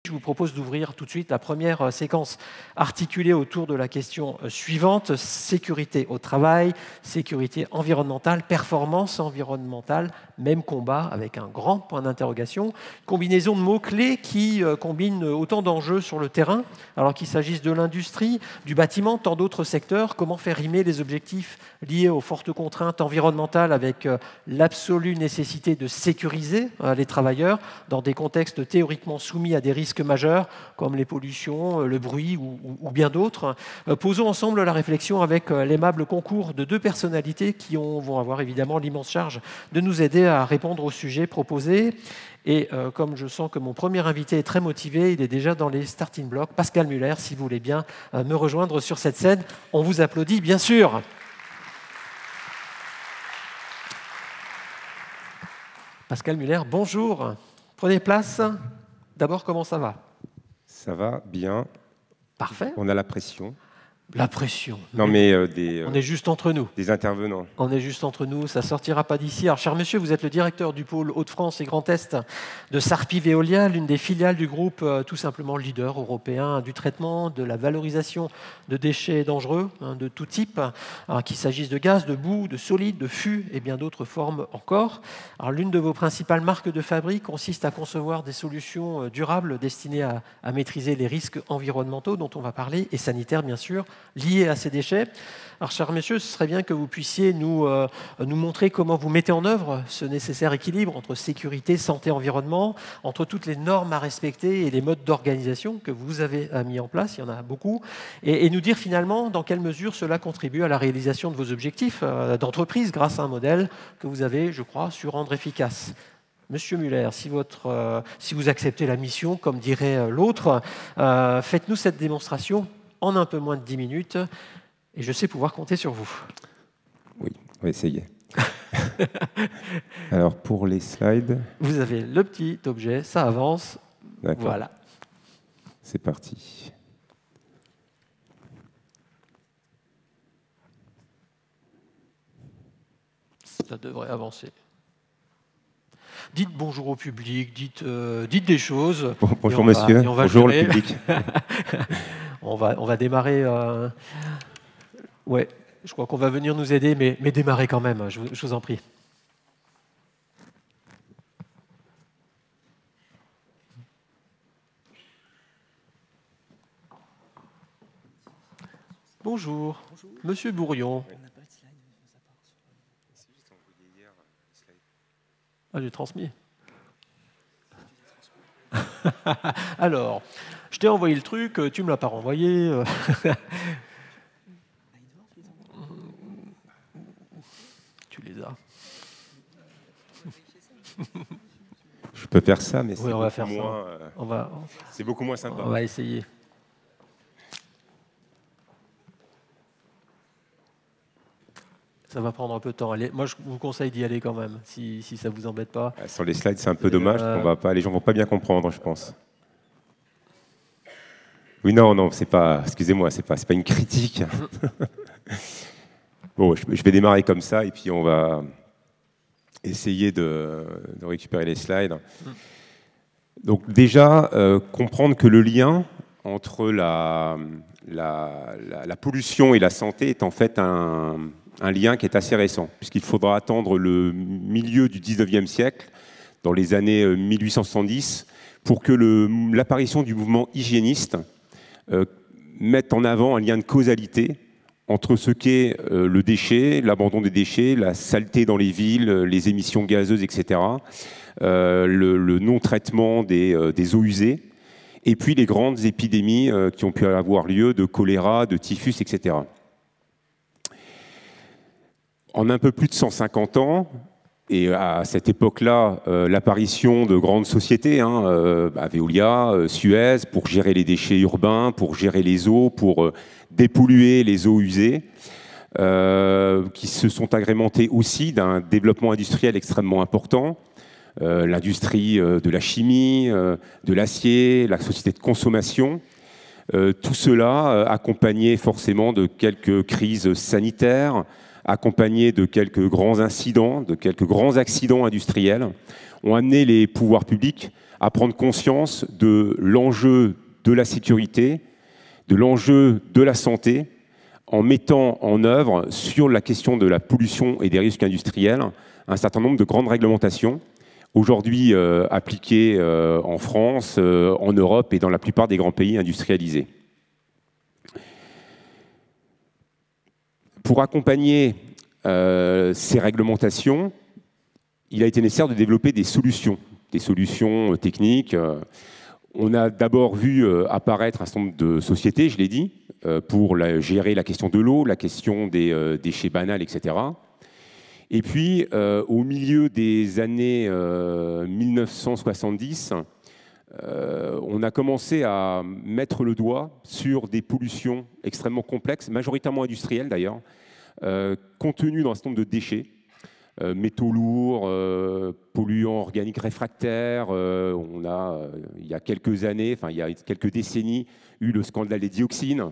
Je vous propose d'ouvrir tout de suite la première séquence articulée autour de la question suivante: sécurité au travail, sécurité environnementale, performance environnementale, même combat avec un grand point d'interrogation. Combinaison de mots-clés qui combinent autant d'enjeux sur le terrain, alors qu'il s'agisse de l'industrie, du bâtiment, tant d'autres secteurs. Comment faire rimer les objectifs liés aux fortes contraintes environnementales avec l'absolue nécessité de sécuriser les travailleurs dans des contextes théoriquement soumis à des risques majeurs comme les pollutions, le bruit ou bien d'autres. Posons ensemble la réflexion avec l'aimable concours de deux personnalités qui vont avoir évidemment l'immense charge de nous aider à répondre au sujet proposé. Et comme je sens que mon premier invité est très motivé, il est déjà dans les starting blocks. Pascal Muller, si vous voulez bien me rejoindre sur cette scène, on vous applaudit bien sûr. Pascal Muller, bonjour. Prenez place. D'abord, comment ça va? Ça va bien. Parfait. On a la pression. La pression. Non, mais on est juste entre nous. Des intervenants. On est juste entre nous, ça ne sortira pas d'ici. Alors, cher monsieur, vous êtes le directeur du pôle Hauts-de-France et Grand Est de Sarpi Veolia, l'une des filiales du groupe tout simplement leader européen du traitement, de la valorisation de déchets dangereux de tout type, qu'il s'agisse de gaz, de boue, de solides, de fûts et bien d'autres formes encore. Alors, l'une de vos principales marques de fabrique consiste à concevoir des solutions durables destinées à maîtriser les risques environnementaux dont on va parler, et sanitaires bien sûr, liés à ces déchets. Alors, cher monsieur, ce serait bien que vous puissiez nous montrer comment vous mettez en œuvre ce nécessaire équilibre entre sécurité, santé, environnement, entre toutes les normes à respecter et les modes d'organisation que vous avez mis en place, il y en a beaucoup, et nous dire finalement dans quelle mesure cela contribue à la réalisation de vos objectifs d'entreprise grâce à un modèle que vous avez, je crois, su rendre efficace. Monsieur Muller, si vous acceptez la mission, comme dirait l'autre, faites-nous cette démonstration en un peu moins de 10 minutes, et je sais pouvoir compter sur vous. Oui, on va essayer. Alors, pour les slides... Vous avez le petit objet, ça avance. D'accord. Voilà. C'est parti. Ça devrait avancer. Dites bonjour au public, dites des choses. Bonjour monsieur, bonjour le public. On va démarrer. Ouais, je crois qu'on va venir nous aider, mais démarrer quand même, je vous en prie. Bonjour, monsieur Bourrion. Ah, j'ai transmis. Alors, je t'ai envoyé le truc, tu me l'as pas renvoyé. Tu les as. Je peux faire ça, mais oui, c'est beaucoup moins sympa. On va essayer. Ça va prendre un peu de temps. Allez, moi, je vous conseille d'y aller quand même, si ça ne vous embête pas. Sur les slides, c'est un peu dommage. Les gens ne vont pas bien comprendre, je pense. Oui, non, c'est pas. Excusez-moi, c'est pas une critique. Bon, je vais démarrer comme ça, et puis on va essayer de récupérer les slides. Donc déjà, comprendre que le lien entre la pollution et la santé est en fait un lien qui est assez récent, puisqu'il faudra attendre le milieu du 19e siècle, dans les années 1870, pour que l'apparition du mouvement hygiéniste mette en avant un lien de causalité entre ce qu'est le déchet, l'abandon des déchets, la saleté dans les villes, les émissions gazeuses, etc., le non-traitement des eaux usées, et puis les grandes épidémies qui ont pu avoir lieu de choléra, de typhus, etc. En un peu plus de 150 ans, et à cette époque-là, l'apparition de grandes sociétés, Veolia, Suez, pour gérer les déchets urbains, pour gérer les eaux, pour dépolluer les eaux usées, qui se sont agrémentées aussi d'un développement industriel extrêmement important, l'industrie de la chimie, de l'acier, la société de consommation. Tout cela accompagné forcément de quelques crises sanitaires, accompagnés de quelques grands incidents, de quelques grands accidents industriels, ont amené les pouvoirs publics à prendre conscience de l'enjeu de la sécurité, de l'enjeu de la santé, en mettant en œuvre sur la question de la pollution et des risques industriels un certain nombre de grandes réglementations, aujourd'hui appliquées en France, en Europe et dans la plupart des grands pays industrialisés. Pour accompagner ces réglementations, il a été nécessaire de développer des solutions techniques. On a d'abord vu apparaître un certain nombre de sociétés, je l'ai dit, pour gérer la question de l'eau, la question des déchets banals, etc. Et puis, au milieu des années 1970, on a commencé à mettre le doigt sur des pollutions extrêmement complexes, majoritairement industrielles d'ailleurs, contenues dans un certain nombre de déchets, métaux lourds, polluants organiques réfractaires. On a, il y a quelques années, enfin il y a quelques décennies, eu le scandale des dioxines.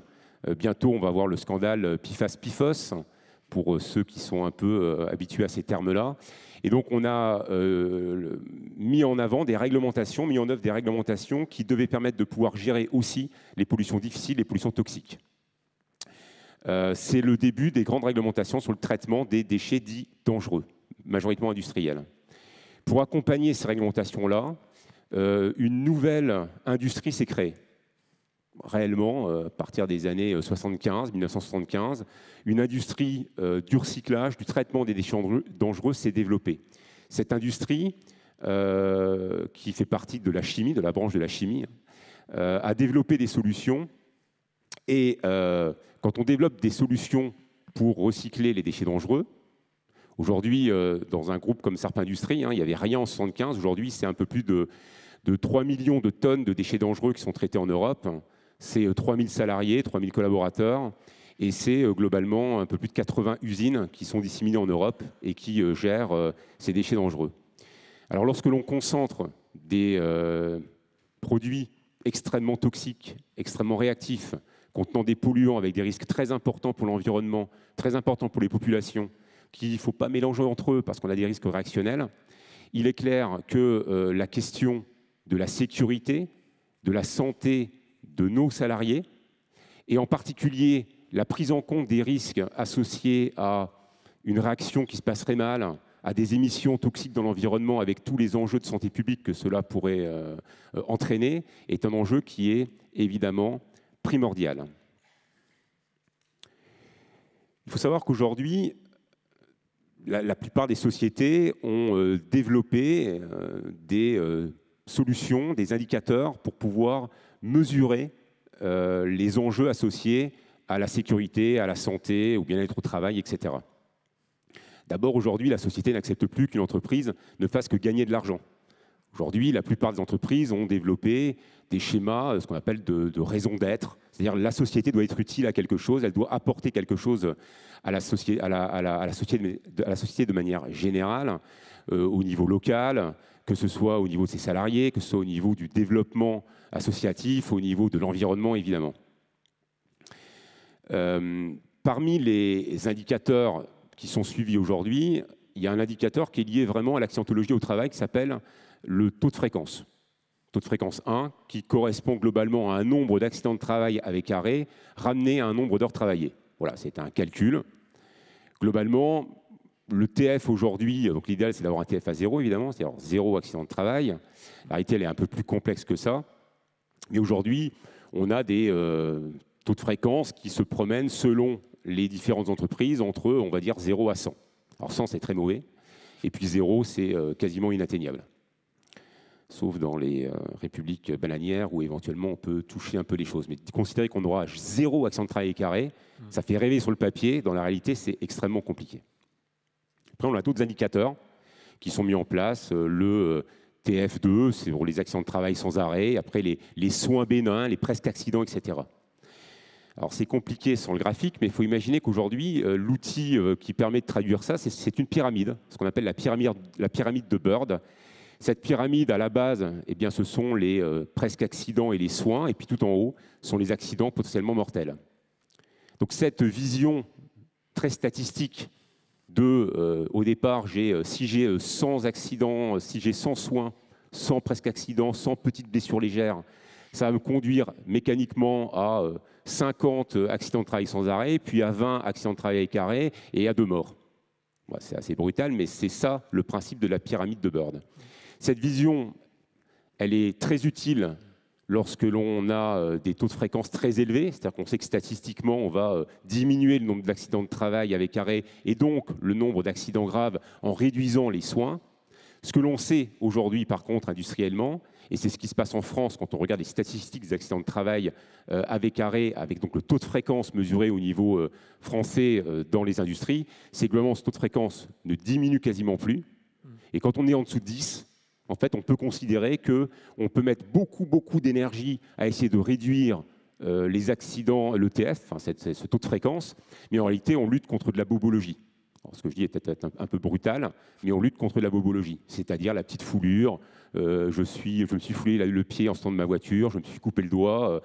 Bientôt, on va voir le scandale PFAS-PFOS, pour ceux qui sont un peu habitués à ces termes-là. Et donc, on a mis en œuvre des réglementations qui devaient permettre de pouvoir gérer aussi les pollutions difficiles, les pollutions toxiques. C'est le début des grandes réglementations sur le traitement des déchets dits dangereux, majoritairement industriels. Pour accompagner ces réglementations-là, une nouvelle industrie s'est créée. Réellement, à partir des années 1975, une industrie du recyclage, du traitement des déchets dangereux s'est développée. Cette industrie, qui fait partie de la chimie, de la branche de la chimie, a développé des solutions. Et quand on développe des solutions pour recycler les déchets dangereux, aujourd'hui, dans un groupe comme Sarp Industrie, il n'y avait rien en 1975. Aujourd'hui, c'est un peu plus de 3 millions de tonnes de déchets dangereux qui sont traités en Europe. C'est 3000 salariés, 3000 collaborateurs, et c'est globalement un peu plus de 80 usines qui sont disséminées en Europe et qui gèrent ces déchets dangereux. Alors lorsque l'on concentre des produits extrêmement toxiques, extrêmement réactifs, contenant des polluants avec des risques très importants pour l'environnement, très importants pour les populations, qu'il ne faut pas mélanger entre eux parce qu'on a des risques réactionnels, il est clair que la question de la sécurité, de la santé de nos salariés, et en particulier la prise en compte des risques associés à une réaction qui se passerait mal, à des émissions toxiques dans l'environnement avec tous les enjeux de santé publique que cela pourrait entraîner, est un enjeu qui est évidemment primordial. Il faut savoir qu'aujourd'hui, la plupart des sociétés ont développé des solutions, des indicateurs pour pouvoir mesurer les enjeux associés à la sécurité, à la santé, au bien-être au travail, etc. D'abord, aujourd'hui, la société n'accepte plus qu'une entreprise ne fasse que gagner de l'argent. Aujourd'hui, la plupart des entreprises ont développé des schémas, ce qu'on appelle de raison d'être. C'est-à-dire la société doit être utile à quelque chose, elle doit apporter quelque chose à la société de manière générale, au niveau local, que ce soit au niveau de ses salariés, que ce soit au niveau du développement associatif, au niveau de l'environnement, évidemment. Parmi les indicateurs qui sont suivis aujourd'hui, il y a un indicateur qui est lié vraiment à l'accidentologie au travail qui s'appelle le taux de fréquence. Taux de fréquence 1, qui correspond globalement à un nombre d'accidents de travail avec arrêt ramené à un nombre d'heures travaillées. Voilà, c'est un calcul. Globalement, le TF aujourd'hui, donc l'idéal c'est d'avoir un TF à 0 évidemment, c'est-à-dire 0 accident de travail. La réalité elle est un peu plus complexe que ça. Mais aujourd'hui, on a des taux de fréquence qui se promènent selon les différentes entreprises entre, on va dire, 0 à 100. Alors 100 c'est très mauvais, et puis 0 c'est quasiment inatteignable. Sauf dans les républiques bananières où éventuellement on peut toucher un peu les choses. Mais considérer qu'on aura 0 accident de travail carré, ça fait rêver sur le papier, dans la réalité c'est extrêmement compliqué. Après on a d'autres indicateurs qui sont mis en place, le TF2, c'est pour les accidents de travail sans arrêt, après les soins bénins, les presque accidents, etc. Alors c'est compliqué sans le graphique, mais il faut imaginer qu'aujourd'hui, l'outil qui permet de traduire ça, c'est une pyramide, ce qu'on appelle la pyramide de Bird. Cette pyramide, à la base, eh bien, ce sont les presque accidents et les soins, et puis tout en haut sont les accidents potentiellement mortels. Donc cette vision très statistique au départ, si j'ai 100 accidents, si j'ai 100 soins, 100 presque accidents, 100 petites blessures légères, ça va me conduire mécaniquement à 50 accidents de travail sans arrêt, puis à 20 accidents de travail avec arrêt et à 2 morts. Bon, c'est assez brutal, mais c'est ça le principe de la pyramide de Bird. Cette vision, elle est très utile lorsque l'on a des taux de fréquence très élevés, c'est-à-dire qu'on sait que statistiquement, on va diminuer le nombre d'accidents de travail avec arrêt et donc le nombre d'accidents graves en réduisant les soins. Ce que l'on sait aujourd'hui, par contre, industriellement, et c'est ce qui se passe en France quand on regarde les statistiques des accidents de travail avec arrêt, avec donc le taux de fréquence mesuré au niveau français dans les industries, c'est que globalement, ce taux de fréquence ne diminue quasiment plus. Et quand on est en dessous de 10, en fait, on peut considérer qu'on peut mettre beaucoup d'énergie à essayer de réduire les accidents, l'ETF, enfin, ce taux de fréquence, mais en réalité, on lutte contre de la bobologie. Alors, ce que je dis est peut-être un peu brutal, mais on lutte contre la bobologie, c'est-à-dire la petite foulure. Je me suis foulé le pied en sortant de ma voiture, je me suis coupé le doigt.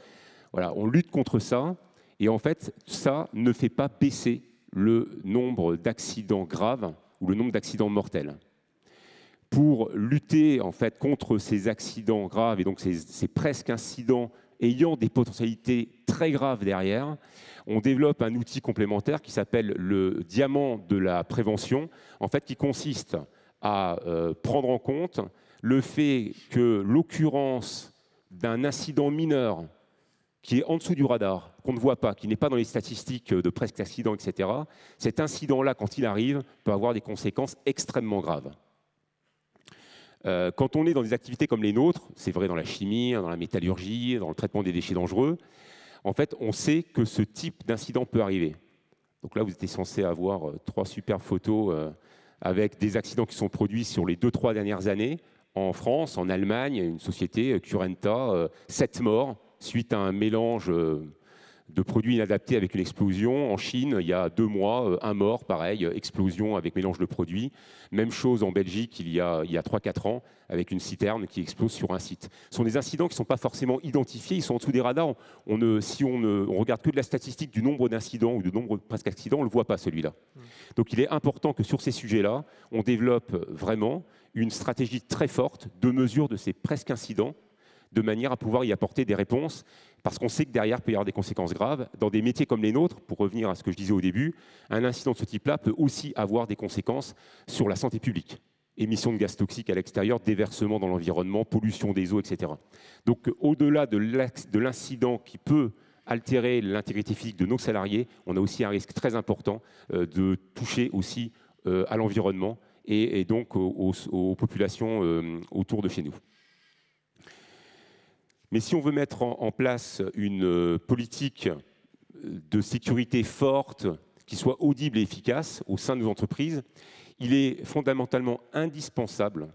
Voilà, on lutte contre ça, et en fait, ça ne fait pas baisser le nombre d'accidents graves ou le nombre d'accidents mortels. Pour lutter en fait contre ces accidents graves et donc ces presque incidents ayant des potentialités très graves derrière, on développe un outil complémentaire qui s'appelle le diamant de la prévention, en fait qui consiste à prendre en compte le fait que l'occurrence d'un incident mineur qui est en dessous du radar, qu'on ne voit pas, qui n'est pas dans les statistiques de presque accident, etc., cet incident-là, quand il arrive, peut avoir des conséquences extrêmement graves. Quand on est dans des activités comme les nôtres, c'est vrai dans la chimie, dans la métallurgie, dans le traitement des déchets dangereux, en fait, on sait que ce type d'incident peut arriver. Donc là, vous étiez censé avoir 3 super photos avec des accidents qui sont produits sur les 2-3 dernières années. En France, en Allemagne, une société, Currenta, 7 morts suite à un mélange de produits inadaptés avec une explosion. En Chine, il y a 2 mois, 1 mort, pareil, explosion avec mélange de produits. Même chose en Belgique, il y a 3-4 ans, avec une citerne qui explose sur un site. Ce sont des incidents qui ne sont pas forcément identifiés, ils sont en dessous des radars. Si on regarde que de la statistique du nombre d'incidents ou du nombre de presque accidents, on ne le voit pas celui-là. Donc il est important que sur ces sujets-là, on développe vraiment une stratégie très forte de mesure de ces presque incidents, de manière à pouvoir y apporter des réponses, parce qu'on sait que derrière, il peut y avoir des conséquences graves. Dans des métiers comme les nôtres, pour revenir à ce que je disais au début, un incident de ce type-là peut aussi avoir des conséquences sur la santé publique. Émissions de gaz toxiques à l'extérieur, déversement dans l'environnement, pollution des eaux, etc. Donc au-delà de l'incident qui peut altérer l'intégrité physique de nos salariés, on a aussi un risque très important de toucher aussi à l'environnement et donc aux populations autour de chez nous. Mais si on veut mettre en place une politique de sécurité forte, qui soit audible et efficace au sein de nos entreprises, il est fondamentalement indispensable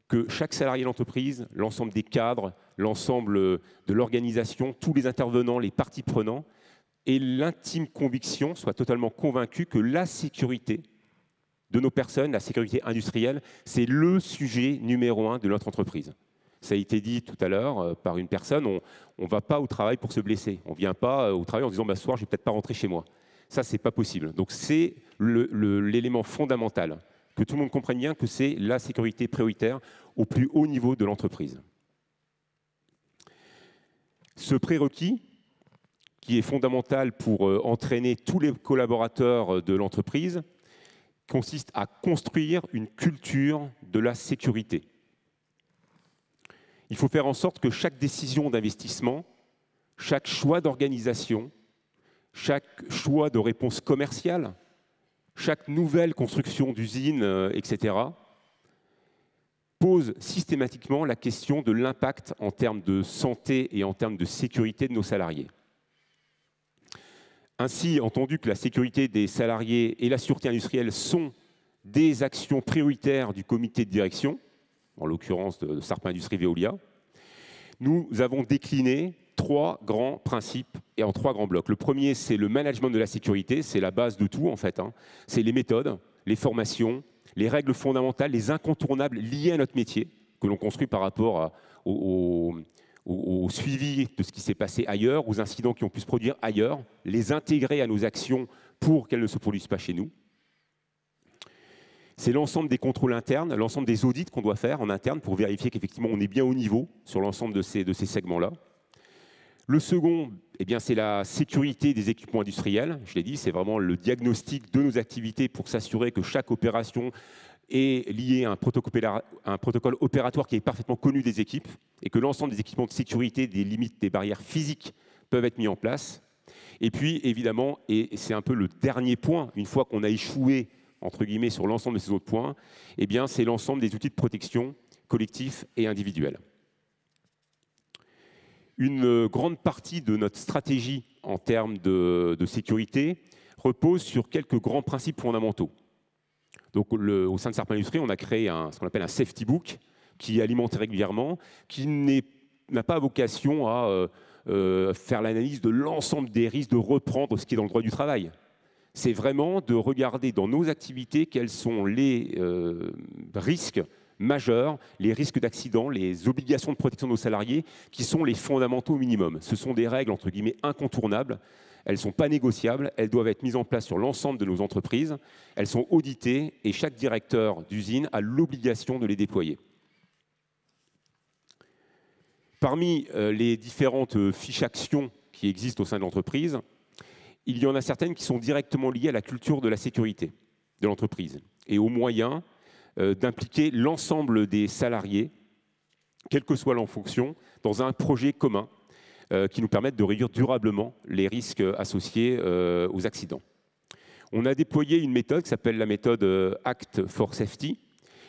que chaque salarié de l'entreprise, l'ensemble des cadres, l'ensemble de l'organisation, tous les intervenants, les parties prenantes, aient l'intime conviction, soient totalement convaincus que la sécurité de nos personnes, la sécurité industrielle, c'est le sujet numéro 1 de notre entreprise. Ça a été dit tout à l'heure par une personne, on ne va pas au travail pour se blesser. On ne vient pas au travail en disant ce soir, je ne vais peut-être pas rentrer chez moi. Ça, ce n'est pas possible. Donc c'est l'élément fondamental, que tout le monde comprenne bien que c'est la sécurité prioritaire au plus haut niveau de l'entreprise. Ce prérequis, qui est fondamental pour entraîner tous les collaborateurs de l'entreprise, consiste à construire une culture de la sécurité. Il faut faire en sorte que chaque décision d'investissement, chaque choix d'organisation, chaque choix de réponse commerciale, chaque nouvelle construction d'usine, etc., pose systématiquement la question de l'impact en termes de santé et en termes de sécurité de nos salariés. Ainsi, entendu que la sécurité des salariés et la sûreté industrielle sont des actions prioritaires du comité de direction, en l'occurrence de Sarp Industrie Veolia, nous avons décliné 3 grands principes et en 3 grands blocs. Le premier, c'est le management de la sécurité, c'est la base de tout en fait. C'est les méthodes, les formations, les règles fondamentales, les incontournables liés à notre métier, que l'on construit par rapport au suivi de ce qui s'est passé ailleurs, aux incidents qui ont pu se produire ailleurs, les intégrer à nos actions pour qu'elles ne se produisent pas chez nous. C'est l'ensemble des contrôles internes, l'ensemble des audits qu'on doit faire en interne pour vérifier qu'effectivement on est bien au niveau sur l'ensemble de ces segments-là. Le second, eh bien, c'est la sécurité des équipements industriels. Je l'ai dit, c'est vraiment le diagnostic de nos activités pour s'assurer que chaque opération est liée à un protocole opératoire qui est parfaitement connu des équipes et que l'ensemble des équipements de sécurité, des limites, des barrières physiques peuvent être mis en place. Et puis, évidemment, et c'est un peu le dernier point, une fois qu'on a échoué, entre guillemets, sur l'ensemble de ces autres points, eh bien, c'est l'ensemble des outils de protection collectifs et individuels. Une grande partie de notre stratégie en termes de sécurité repose sur quelques grands principes fondamentaux. Donc, au sein de Sarp Industries, on a créé ce qu'on appelle un safety book qui est alimenté régulièrement, qui n'a pas vocation à faire l'analyse de l'ensemble des risques, de reprendre ce qui est dans le droit du travail. C'est vraiment de regarder dans nos activités quels sont les risques majeurs, les risques d'accident, les obligations de protection de nos salariés, qui sont les fondamentaux au minimum. Ce sont des règles, entre guillemets, incontournables. Elles ne sont pas négociables, elles doivent être mises en place sur l'ensemble de nos entreprises, elles sont auditées et chaque directeur d'usine a l'obligation de les déployer. Parmi les différentes fiches actions qui existent au sein de l'entreprise, il y en a certaines qui sont directement liées à la culture de la sécurité de l'entreprise et aux moyens d'impliquer l'ensemble des salariés, quelle que soit leur fonction, dans un projet commun qui nous permette de réduire durablement les risques associés aux accidents. On a déployé une méthode qui s'appelle la méthode Act for Safety,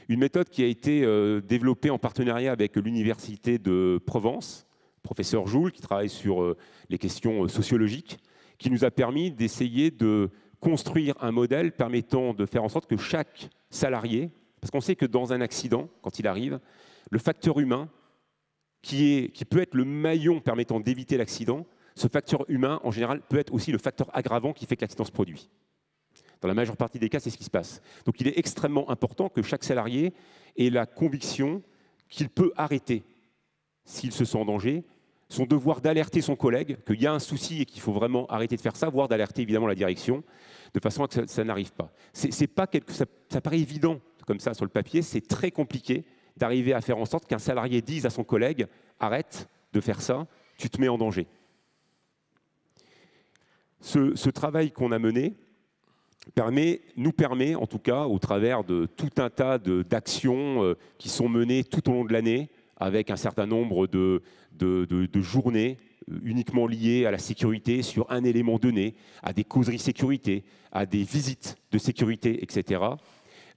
une méthode qui a été développée en partenariat avec l'Université de Provence, professeur Joule, qui travaille sur les questions sociologiques, qui nous a permis d'essayer de construire un modèle permettant de faire en sorte que chaque salarié, parce qu'on sait que dans un accident, quand il arrive, le facteur humain, qui peut être le maillon permettant d'éviter l'accident, ce facteur humain, en général, peut être aussi le facteur aggravant qui fait que l'accident se produit. Dans la majeure partie des cas, c'est ce qui se passe. Donc il est extrêmement important que chaque salarié ait la conviction qu'il peut arrêter, s'il se sent en danger, son devoir d'alerter son collègue, qu'il y a un souci et qu'il faut vraiment arrêter de faire ça, voire d'alerter évidemment la direction, de façon à que ça n'arrive pas. Ça paraît évident comme ça sur le papier, c'est très compliqué d'arriver à faire en sorte qu'un salarié dise à son collègue « arrête de faire ça, tu te mets en danger ». Ce travail qu'on a mené nous permet, en tout cas, au travers de tout un tas d'actions qui sont menées tout au long de l'année, avec un certain nombre de journées uniquement liées à la sécurité sur un élément donné, à des causeries sécurité, à des visites de sécurité, etc.,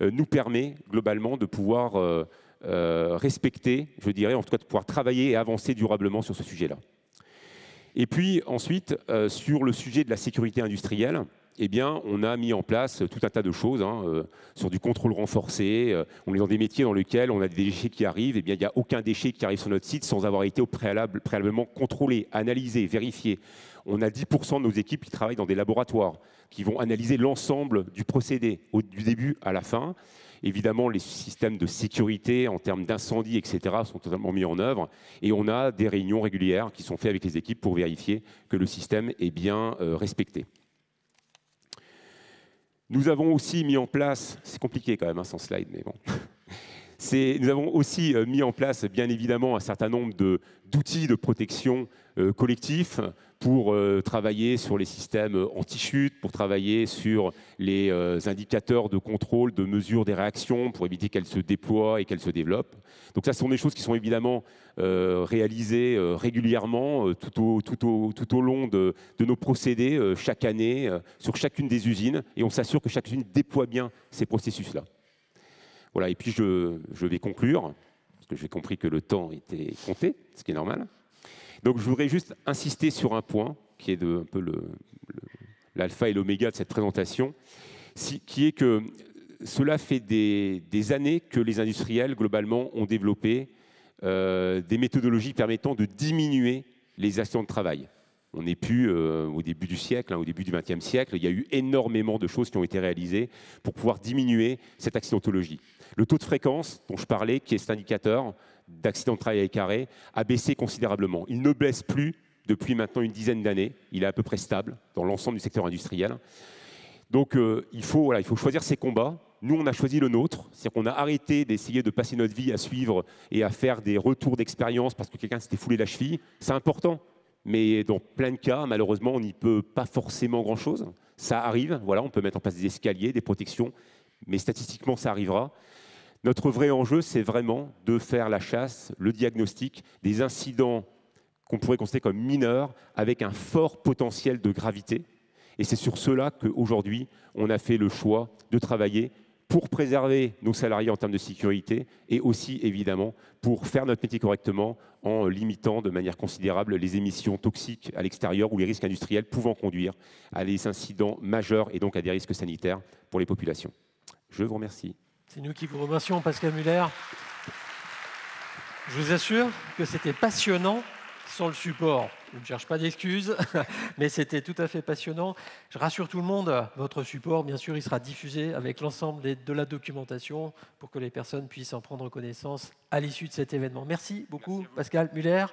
nous permet globalement de pouvoir respecter, je dirais, en tout cas de pouvoir travailler et avancer durablement sur ce sujet-là. Et puis ensuite, sur le sujet de la sécurité industrielle, eh bien, on a mis en place tout un tas de choses, sur du contrôle renforcé. On est dans des métiers dans lesquels on a des déchets qui arrivent. Eh bien, il n'y a aucun déchet qui arrive sur notre site sans avoir été préalablement contrôlé, analysé, vérifié. On a 10% de nos équipes qui travaillent dans des laboratoires, qui vont analyser l'ensemble du procédé, du début à la fin. Évidemment, les systèmes de sécurité en termes d'incendie, etc., sont totalement mis en œuvre. Et on a des réunions régulières qui sont faites avec les équipes pour vérifier que le système est bien respecté. Nous avons aussi mis en place, c'est compliqué quand même sans slide, mais bon. Nous avons aussi mis en place, bien évidemment, un certain nombre d'outils de protection collectifs pour travailler sur les systèmes anti-chute, pour travailler sur les indicateurs de contrôle, de mesure des réactions, pour éviter qu'elles se déploient et qu'elles se développent. Donc ça, ce sont des choses qui sont évidemment réalisées régulièrement tout au long de nos procédés, chaque année, sur chacune des usines, et on s'assure que chaque usine déploie bien ces processus-là. Voilà, et puis je vais conclure, parce que j'ai compris que le temps était compté, ce qui est normal. Donc je voudrais juste insister sur un point, qui est un peu l'alpha et l'oméga de cette présentation, qui est que cela fait des années que les industriels, globalement, ont développé des méthodologies permettant de diminuer les accidents de travail. On n'est plus au début du siècle, au début du XXe siècle. Il y a eu énormément de choses qui ont été réalisées pour pouvoir diminuer cette accidentologie. Le taux de fréquence dont je parlais, qui est cet indicateur d'accidents de travail avec arrêt, a baissé considérablement. Il ne baisse plus depuis maintenant une dizaine d'années. Il est à peu près stable dans l'ensemble du secteur industriel. Donc il faut choisir ses combats. Nous, on a choisi le nôtre, c'est-à-dire qu'on a arrêté d'essayer de passer notre vie à suivre et à faire des retours d'expérience parce que quelqu'un s'était foulé la cheville. C'est important, mais dans plein de cas, malheureusement, on n'y peut pas forcément grand-chose. Ça arrive, voilà, on peut mettre en place des escaliers, des protections, mais statistiquement, ça arrivera. Notre vrai enjeu, c'est vraiment de faire la chasse, le diagnostic des incidents qu'on pourrait considérer comme mineurs avec un fort potentiel de gravité. Et c'est sur cela qu'aujourd'hui, on a fait le choix de travailler pour préserver nos salariés en termes de sécurité et aussi, évidemment, pour faire notre métier correctement en limitant de manière considérable les émissions toxiques à l'extérieur ou les risques industriels pouvant conduire à des incidents majeurs et donc à des risques sanitaires pour les populations. Je vous remercie. C'est nous qui vous remercions, Pascal Muller. Je vous assure que c'était passionnant sans le support. Je ne cherche pas d'excuses, mais c'était tout à fait passionnant. Je rassure tout le monde, votre support, bien sûr, il sera diffusé avec l'ensemble de la documentation pour que les personnes puissent en prendre connaissance à l'issue de cet événement. Merci beaucoup, Pascal Muller.